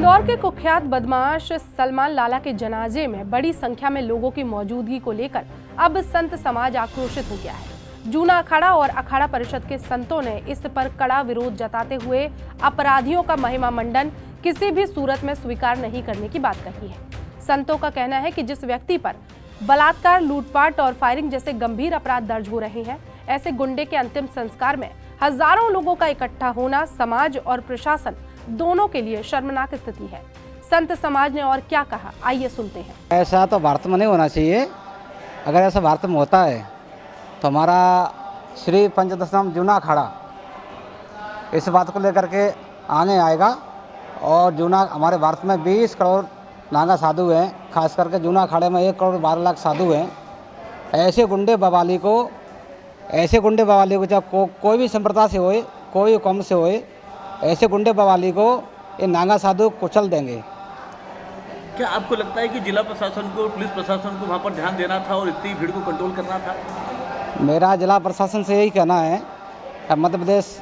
इंदौर के कुख्यात बदमाश सलमान लाला के जनाजे में बड़ी संख्या में लोगों की मौजूदगी को लेकर अब संत समाज आक्रोशित हो गया है। जूना अखाड़ा और अखाड़ा परिषद के संतों ने इस पर कड़ा विरोध जताते हुए अपराधियों का महिमा मंडन किसी भी सूरत में स्वीकार नहीं करने की बात कही है। संतों का कहना है कि जिस व्यक्ति पर बलात्कार, लूटपाट और फायरिंग जैसे गंभीर अपराध दर्ज हो रहे हैं, ऐसे गुंडे के अंतिम संस्कार में हजारों लोगों का इकट्ठा होना समाज और प्रशासन दोनों के लिए शर्मनाक स्थिति है। संत समाज ने और क्या कहा, आइए सुनते हैं। ऐसा तो भारत में नहीं होना चाहिए। अगर ऐसा भारत में होता है तो हमारा श्री पंचदशनाम जूना अखाड़ा इस बात को लेकर के आगे आएगा। और जूना हमारे भारत में 20 करोड़ नागा साधु हैं, खास करके जूना अखाड़े में 1 करोड़ 12 लाख साधु हैं। ऐसे गुंडे बवाली को चाहे कोई भी संप्रदाय से होए, कोई कौम से होए, ऐसे गुंडे बवाली को ये नागा साधु कुचल देंगे। क्या आपको लगता है कि जिला प्रशासन को, पुलिस प्रशासन को वहाँ पर ध्यान देना था और इतनी भीड़ को कंट्रोल करना था? मेरा जिला प्रशासन से यही कहना है, मध्य प्रदेश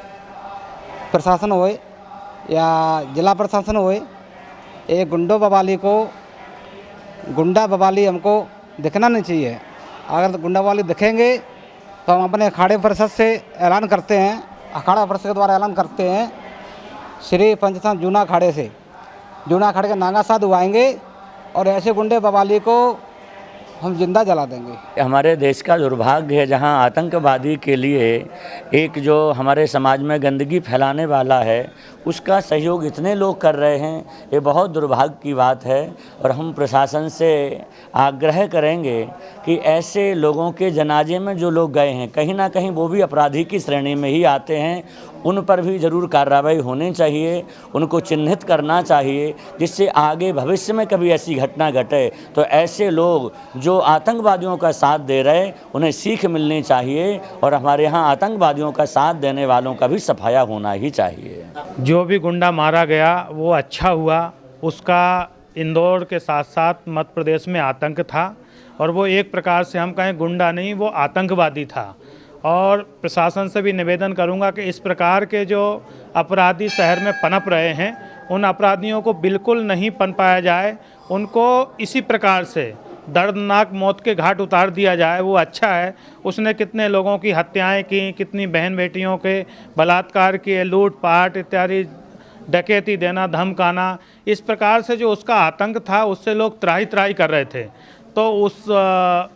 प्रशासन होए या जिला प्रशासन होए, ये गुंडा बवाली हमको दिखना नहीं चाहिए। अगर गुंडा बवाली दिखेंगे तो हम अपने अखाड़े परिषद से ऐलान करते हैं, अखाड़ा परिषद के द्वारा ऐलान करते हैं, श्री पंचदशनाम जूना अखाड़े के नागा साधु आएंगे और ऐसे गुंडे बवाली को हम जिंदा जला देंगे। हमारे देश का दुर्भाग्य है जहां आतंकवादी के लिए एक जो हमारे समाज में गंदगी फैलाने वाला है उसका सहयोग इतने लोग कर रहे हैं, ये बहुत दुर्भाग्य की बात है। और हम प्रशासन से आग्रह करेंगे कि ऐसे लोगों के जनाजे में जो लोग गए हैं, कहीं ना कहीं वो भी अपराधी की श्रेणी में ही आते हैं, उन पर भी ज़रूर कार्रवाई होनी चाहिए, उनको चिन्हित करना चाहिए, जिससे आगे भविष्य में कभी ऐसी घटना घटे तो ऐसे लोग जो आतंकवादियों का साथ दे रहे उन्हें सीख मिलनी चाहिए। और हमारे यहाँ आतंकवादियों का साथ देने वालों का भी सफाया होना ही चाहिए। जो भी गुंडा मारा गया वो अच्छा हुआ, उसका इंदौर के साथ साथ मध्य प्रदेश में आतंक था और वो एक प्रकार से हम कहें गुंडा नहीं, वो आतंकवादी था। और प्रशासन से भी निवेदन करूंगा कि इस प्रकार के जो अपराधी शहर में पनप रहे हैं उन अपराधियों को बिल्कुल नहीं पनपाया जाए, उनको इसी प्रकार से दर्दनाक मौत के घाट उतार दिया जाए, वो अच्छा है। उसने कितने लोगों की हत्याएं की, कितनी बहन बेटियों के बलात्कार किए, लूटपाट इत्यादि, डकैती देना, धमकाना, इस प्रकार से जो उसका आतंक था उससे लोग त्राही त्राही कर रहे थे। तो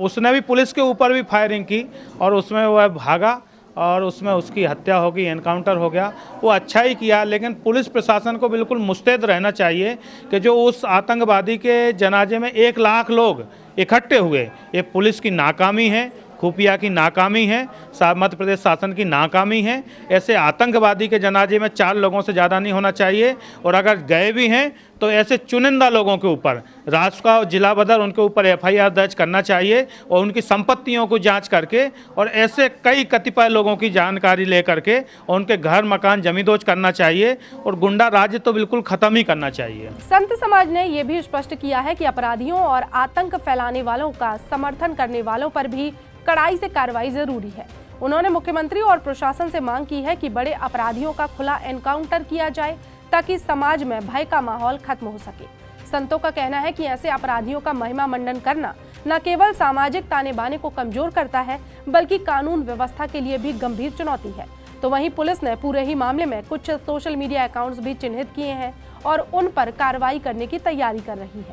उसने भी पुलिस के ऊपर भी फायरिंग की और उसमें वह भागा और उसमें उसकी हत्या हो गई, एनकाउंटर हो गया। वो अच्छा ही किया, लेकिन पुलिस प्रशासन को बिल्कुल मुस्तैद रहना चाहिए कि जो उस आतंकवादी के जनाजे में 1 लाख लोग इकट्ठे हुए, ये पुलिस की नाकामी है, खुफिया की नाकामी है, मध्य प्रदेश शासन की नाकामी है। ऐसे आतंकवादी के जनाजे में 4 लोगों से ज़्यादा नहीं होना चाहिए। और अगर गए भी हैं तो ऐसे चुनिंदा लोगों के ऊपर राष्ट्र का जिला बदर उनके ऊपर FIR दर्ज करना चाहिए और उनकी संपत्तियों को जांच करके और ऐसे कई कतिपय लोगों की जानकारी ले करके और उनके घर मकान जमींदोज करना चाहिए और गुंडा राज्य तो बिल्कुल ख़त्म ही करना चाहिए। संत समाज ने यह भी स्पष्ट किया है कि अपराधियों और आतंक फैलाने वालों का समर्थन करने वालों पर भी कड़ाई से कार्रवाई जरूरी है। उन्होंने मुख्यमंत्री और प्रशासन से मांग की है कि बड़े अपराधियों का खुला एनकाउंटर किया जाए ताकि समाज में भय का माहौल खत्म हो सके। संतों का कहना है कि ऐसे अपराधियों का महिमा मंडन करना न केवल सामाजिक ताने बाने को कमजोर करता है बल्कि कानून व्यवस्था के लिए भी गंभीर चुनौती है। तो वहीं पुलिस ने पूरे ही मामले में कुछ सोशल मीडिया अकाउंट्स भी चिन्हित किए हैं और उन पर कार्रवाई करने की तैयारी कर रही है।